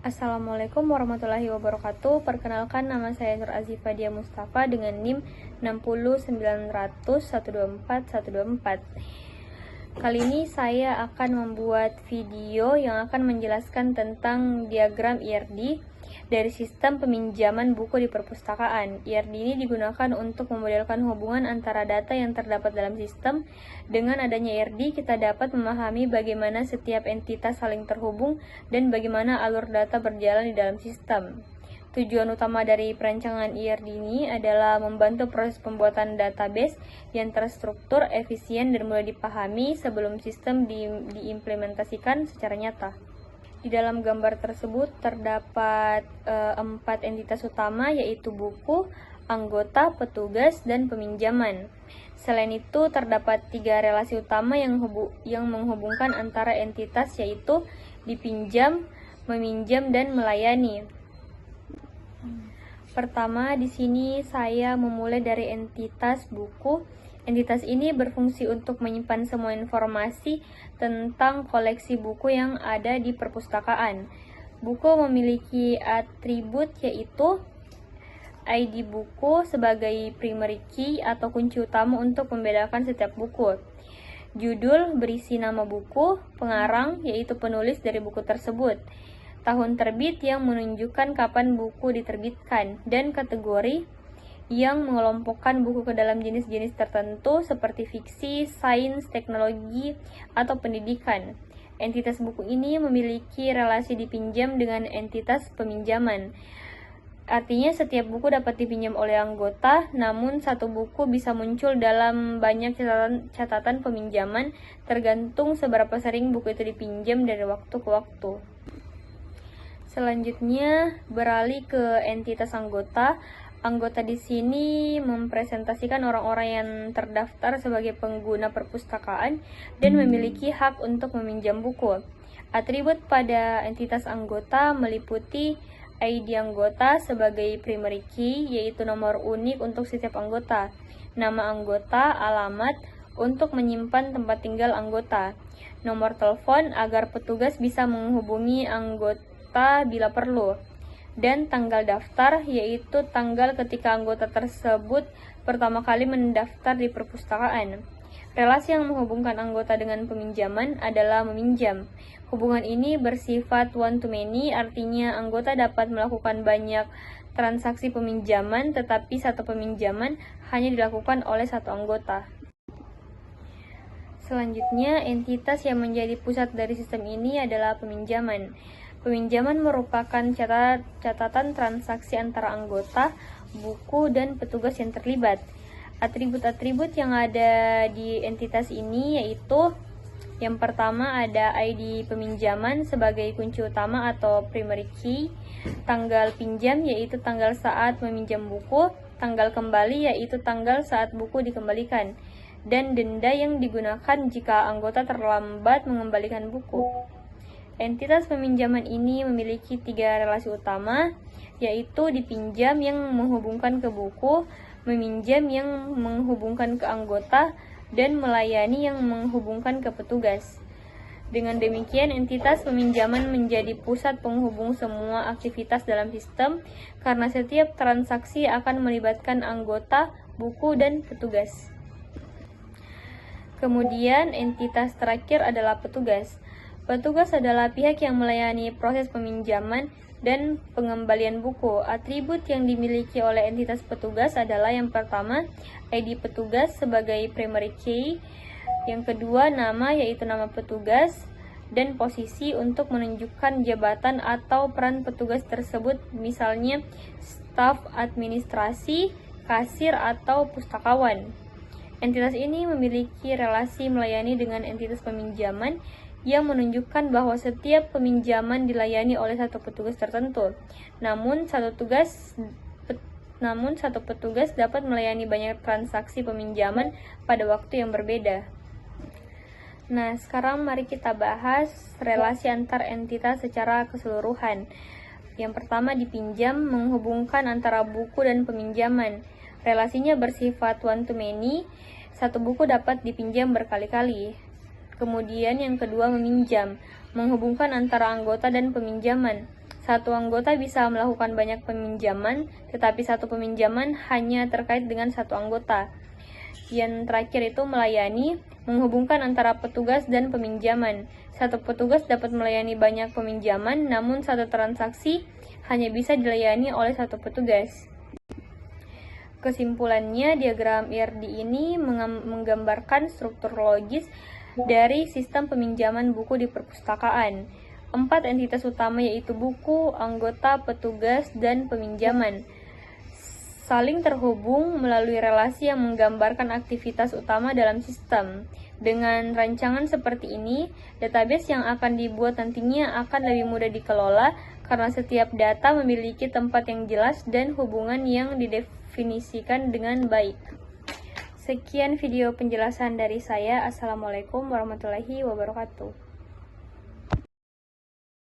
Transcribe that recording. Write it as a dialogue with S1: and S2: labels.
S1: Assalamualaikum warahmatullahi wabarakatuh. Perkenalkan, nama saya Nur Azifa Dia Mustafa dengan NIM 60900124124. Kali ini saya akan membuat video yang akan menjelaskan tentang diagram IRD dari sistem peminjaman buku di perpustakaan. IRD ini digunakan untuk memodelkan hubungan antara data yang terdapat dalam sistem. Dengan adanya IRD, kita dapat memahami bagaimana setiap entitas saling terhubung dan bagaimana alur data berjalan di dalam sistem. Tujuan utama dari perancangan IRD ini adalah membantu proses pembuatan database yang terstruktur, efisien, dan mudah dipahami sebelum sistem diimplementasikan secara nyata. Di dalam gambar tersebut terdapat 4 entitas utama, yaitu buku, anggota, petugas, dan peminjaman. Selain itu, terdapat 3 relasi utama yang menghubungkan antara entitas, yaitu dipinjam, meminjam, dan melayani. Pertama, di sini saya memulai dari entitas buku. Entitas ini berfungsi untuk menyimpan semua informasi tentang koleksi buku yang ada di perpustakaan. Buku memiliki atribut yaitu ID buku sebagai primary key atau kunci utama untuk membedakan setiap buku. Judul berisi nama buku, pengarang yaitu penulis dari buku tersebut, tahun terbit yang menunjukkan kapan buku diterbitkan, dan kategori yang mengelompokkan buku ke dalam jenis-jenis tertentu seperti fiksi, sains, teknologi, atau pendidikan. Entitas buku ini memiliki relasi dipinjam dengan entitas peminjaman. Artinya setiap buku dapat dipinjam oleh anggota, namun satu buku bisa muncul dalam banyak catatan peminjaman tergantung seberapa sering buku itu dipinjam dari waktu ke waktu. Selanjutnya, beralih ke entitas anggota. Anggota di sini mempresentasikan orang-orang yang terdaftar sebagai pengguna perpustakaan dan memiliki hak untuk meminjam buku. Atribut pada entitas anggota meliputi ID anggota sebagai primary key, yaitu nomor unik untuk setiap anggota, nama anggota, alamat untuk menyimpan tempat tinggal anggota, nomor telepon agar petugas bisa menghubungi anggota bila perlu, dan tanggal daftar, yaitu tanggal ketika anggota tersebut pertama kali mendaftar di perpustakaan. Relasi yang menghubungkan anggota dengan peminjaman adalah meminjam. Hubungan ini bersifat one to many, artinya anggota dapat melakukan banyak transaksi peminjaman, tetapi satu peminjaman hanya dilakukan oleh satu anggota. Selanjutnya, entitas yang menjadi pusat dari sistem ini adalah peminjaman. Peminjaman merupakan catatan transaksi antara anggota, buku, dan petugas yang terlibat. Atribut-atribut yang ada di entitas ini yaitu yang pertama ada ID peminjaman sebagai kunci utama atau primary key, tanggal pinjam yaitu tanggal saat meminjam buku, tanggal kembali yaitu tanggal saat buku dikembalikan, dan denda yang digunakan jika anggota terlambat mengembalikan buku. Entitas peminjaman ini memiliki 3 relasi utama, yaitu dipinjam yang menghubungkan ke buku, meminjam yang menghubungkan ke anggota, dan melayani yang menghubungkan ke petugas. Dengan demikian, entitas peminjaman menjadi pusat penghubung semua aktivitas dalam sistem, karena setiap transaksi akan melibatkan anggota, buku, dan petugas. Kemudian, entitas terakhir adalah petugas. Petugas adalah pihak yang melayani proses peminjaman dan pengembalian buku. Atribut yang dimiliki oleh entitas petugas adalah yang pertama, ID petugas sebagai primary key, yang kedua, nama yaitu nama petugas, dan posisi untuk menunjukkan jabatan atau peran petugas tersebut, misalnya staf administrasi, kasir, atau pustakawan. Entitas ini memiliki relasi melayani dengan entitas peminjaman yang menunjukkan bahwa setiap peminjaman dilayani oleh satu petugas tertentu. Namun satu petugas dapat melayani banyak transaksi peminjaman pada waktu yang berbeda. Nah, sekarang mari kita bahas relasi antar entitas secara keseluruhan. Yang pertama, dipinjam menghubungkan antara buku dan peminjaman. Relasinya bersifat one to many. Satu buku dapat dipinjam berkali-kali. Kemudian yang kedua, meminjam, menghubungkan antara anggota dan peminjaman. Satu anggota bisa melakukan banyak peminjaman, tetapi satu peminjaman hanya terkait dengan satu anggota. Yang terakhir itu melayani, menghubungkan antara petugas dan peminjaman. Satu petugas dapat melayani banyak peminjaman, namun satu transaksi hanya bisa dilayani oleh satu petugas. Kesimpulannya, diagram IRD ini menggambarkan struktur logis dari sistem peminjaman buku di perpustakaan. 4 entitas utama yaitu buku, anggota, petugas, dan peminjaman saling terhubung melalui relasi yang menggambarkan aktivitas utama dalam sistem. Dengan rancangan seperti ini, database yang akan dibuat nantinya akan lebih mudah dikelola karena setiap data memiliki tempat yang jelas dan hubungan yang didefinisikan dengan baik. Sekian video penjelasan dari saya. Assalamualaikum warahmatullahi wabarakatuh.